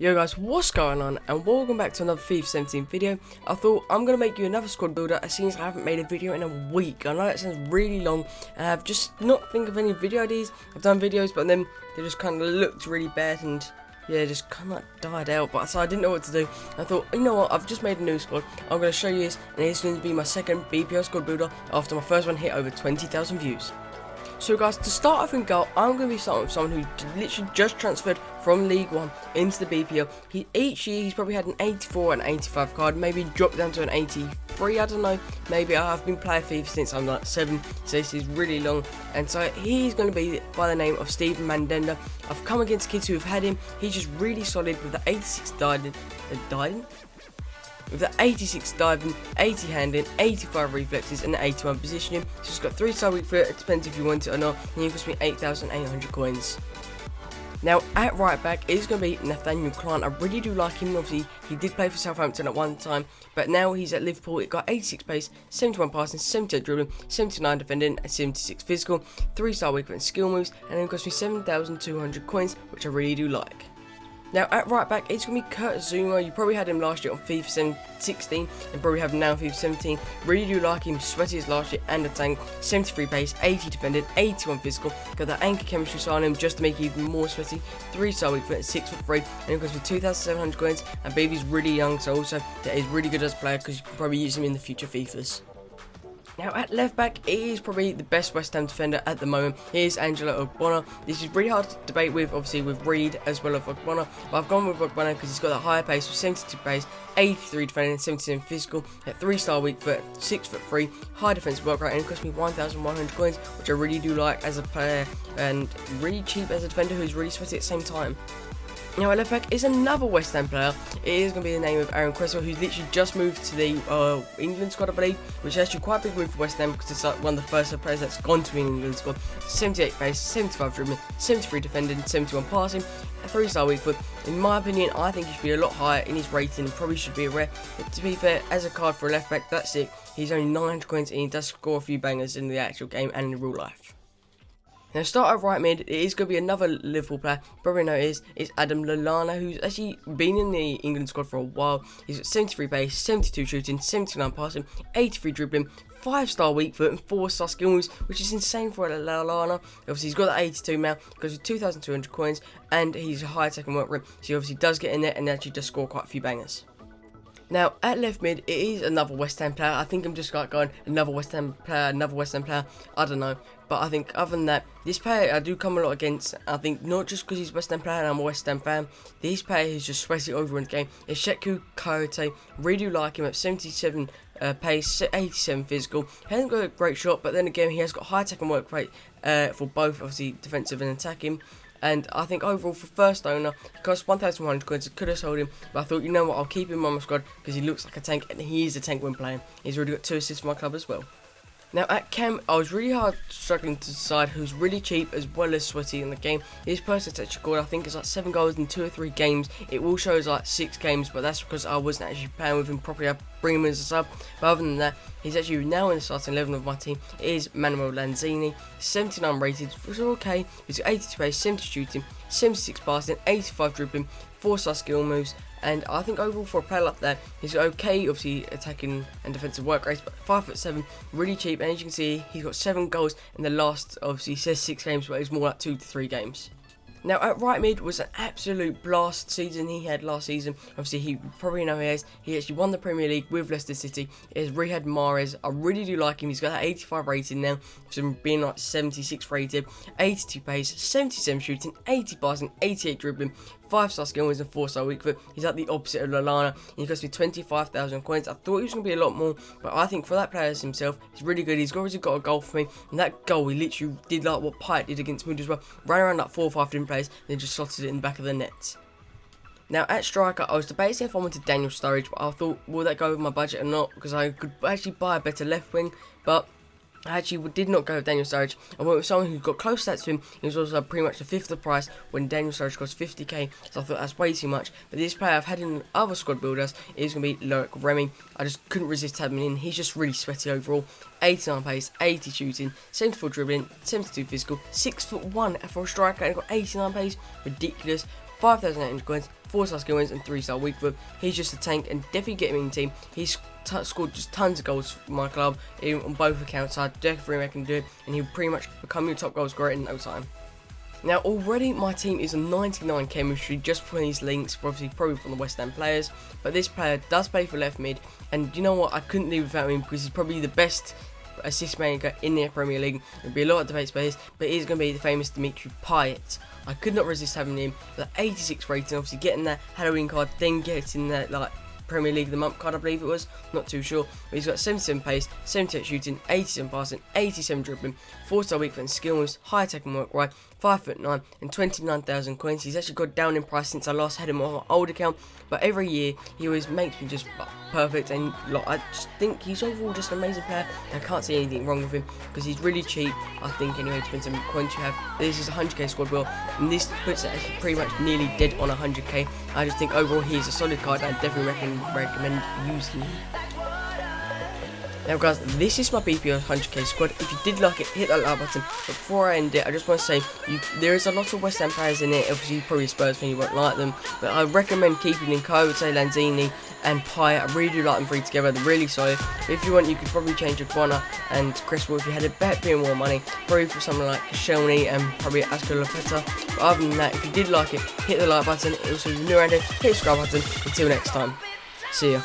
Yo guys, what's going on, and welcome back to another FIFA 17 video. I thought I'm going to make you another squad builder as soon as I haven't made a video in a week. I know that sounds really long, and I've just not think of any video ideas. I've done videos, but then they just kind of looked really bad, and yeah, just kind of like died out. But so I didn't know what to do. I thought, you know what, I've just made a new squad. I'm going to show you this, and it's going to be my second BPL squad builder after my first one hit over 20,000 views. So guys, to start off in goal, I'm going to be starting with someone who literally just transferred from League 1 into the BPL. Each year he's probably had an 84 and 85 card, maybe dropped down to an 83, I don't know. Maybe I've been playing FIFA since I'm like 7, so this is really long. And so he's going to be by the name of Steven Mandenda. I've come against kids who have had him. He's just really solid with the 86 diving. With the 86 diving, 80 handling, 85 reflexes, and 81 positioning. So he's got 3-star weak foot. It depends if you want it or not. And he cost me 8,800 coins. Now at right back it is going to be Nathaniel Klein. I really do like him. Obviously he did play for Southampton at one time, but now he's at Liverpool. It got 86 pace, 71 passing, 78 dribbling, 79 defending, and 76 physical, 3-star weak foot and skill moves, and it cost me 7,200 coins, which I really do like. Now at right back it's going to be Kurt Zuma. You probably had him last year on FIFA 16 and probably have him now on FIFA 17. Really do like him. Sweaty as last year and a tank. 73 pace, 80 defended, 81 physical. Got that anchor chemistry sign him just to make it even more sweaty. 3-star weak foot and 6'3", and it goes for 2,700 coins. And Baby's really young, so also that is really good as a player because you can probably use him in the future FIFAs. Now at left back, it is probably the best West Ham defender at the moment. Here's Angelo Ogbonna. This is really hard to debate with, obviously with Reed as well as Ogbonna, but I've gone with Ogbonna because he's got that higher pace with 72 pace, 83 defending, 77 physical, at 3-star weak foot, 6'3", high defensive work rate, and it cost me 1,100 coins, which I really do like as a player, and really cheap as a defender who's really sweaty at the same time. Now at left back is another West Ham player. It is going to be the name of Aaron Cresswell, who's literally just moved to the England squad, I believe, which is actually quite a big move for West Ham because it's like one of the first players that's gone to the England squad. 78 pace, 75 dribbling, 73 defending, 71 passing, a 3-star weak foot. In my opinion, I think he should be a lot higher in his rating and probably should be a rare. But to be fair, as a card for a left back, that's it. He's only 900 coins and he does score a few bangers in the actual game and in real life. Now, start at right mid, it is going to be another Liverpool player, probably know it is Adam Lallana, who's actually been in the England squad for a while. He's got 73 pace, 72 shooting, 79 passing, 83 dribbling, 5-star weak foot, and 4-star skill moves, which is insane for Lallana. Obviously, he's got that 82 now, goes with 2,200 coins, and he's a high attack and work rate, so he obviously does get in there and actually does score quite a few bangers. Now, at left mid, it is another West Ham player. I think I'm just like going, another West Ham player, I don't know. But I think other than that, this player I do come a lot against. I think not just because he's a West Ham player and I'm a West Ham fan. This player is just sweaty over in the game. It's Sheku Coyote. Really do like him at 77 pace, 87 physical. He hasn't got a great shot, but then again, he has got high attack and work rate for both, obviously, defensive and attacking. And I think overall for first owner, it cost 1,100 coins. I could have sold him, but I thought, you know what, I'll keep him on my squad because he looks like a tank and he is a tank when playing. He's already got 2 assists for my club as well. Now at cam, I was really struggling to decide who's really cheap as well as sweaty in the game. This person's actually scored, I think it's like 7 goals in 2 or 3 games. It will show as like 6 games, but that's because I wasn't actually playing with him properly. I bring him as a sub, but other than that, he's actually now in the starting 11 of my team. It is Manuel Lanzini, 79 rated, which is okay. He's got 82 pace, 70 shooting, 76 passing, 85 dribbling, 4-star skill moves, and I think overall for a player like that, he's okay, obviously attacking and defensive work rates, but 5'7", really cheap, and as you can see, he's got 7 goals in the last, obviously it says 6 games, but it's more like 2 to 3 games. Now at right mid was an absolute blast season he had last season. Obviously he probably know he actually won the Premier League with Leicester City. It is Riyad Mahrez. I really do like him. He's got that 85 rating now, from being like 76 rated, 82 pace, 77 shooting, 80 passing, 88 dribbling, 5-star skill moves and 4-star weak foot. He's like the opposite of Lallana. He cost me 25,000 coins. I thought he was going to be a lot more, but I think for that player himself, he's really good. He's already got a goal for me, and that goal he literally did like what Pyatt did against Mood as well. Ran around like 4 or 5 different players, and then just slotted it in the back of the net. Now at striker, I was debating if I wanted Daniel Sturridge, but I thought, will that go with my budget or not? Because I could actually buy a better left wing, but I actually did not go with Daniel Sturridge. I went with someone who got close stats to him. He was also pretty much the 5th of the price when Daniel Sturridge cost 50k, so I thought that's way too much. But this player I've had in other squad builders is going to be Loic Remy. I just couldn't resist having him in. He's just really sweaty overall. 89 pace, 80 shooting, 74 dribbling, 72 physical, 6'1" for a striker, and got 89 pace. Ridiculous. 5,800 coins, 4-star skill wins and 3-star weak foot. He's just a tank and definitely get him in the team. He's scored just tons of goals for my club on both accounts, so I definitely reckon do it, and he'll pretty much become your top goal scorer in no time. Now already my team is on 99 chemistry just for these links, obviously probably from the West Ham players, but this player does play for left mid, and you know what, I couldn't leave without him because he's probably the best assist maker in the Premier League. There'll be a lot of debate space, but he's going to be the famous Dimitri Payet. I could not resist having him. The 86 rating, obviously getting that Halloween card, then getting that like Premier League of the Month card, I believe it was, not too sure, but he's got 77 pace, 78 shooting, 87 passing, 87 dribbling, 4-star weak foot and skill moves, high attacking work rate, 5'9", and 29,000 coins. He's actually got down in price since I last had him on my old account, but every year he always makes me just perfect, and like, I just think he's overall just an amazing player. I can't see anything wrong with him because he's really cheap, I think, anyway, depends on how coins you have. This is a 100k squad build, and this puts it actually pretty much nearly dead on 100k. I just think overall he's a solid card, and I definitely recommend using him. Now guys, this is my BPL 100k squad. If you did like it, hit that like button. But before I end it, I just want to say, there is a lot of West Ham players in it. Obviously, probably Spurs fan, you won't like them. But I recommend keeping in I would say Lanzini and Payet. I really do like them three together. They're really solid. But if you want, you could probably change your Bonner and Chris Wood if you had a bit more money. Probably for someone like Shelny and probably Ascolopeta. But other than that, if you did like it, hit the like button. Also, if you're new around here, hit the subscribe button. Until next time, see ya.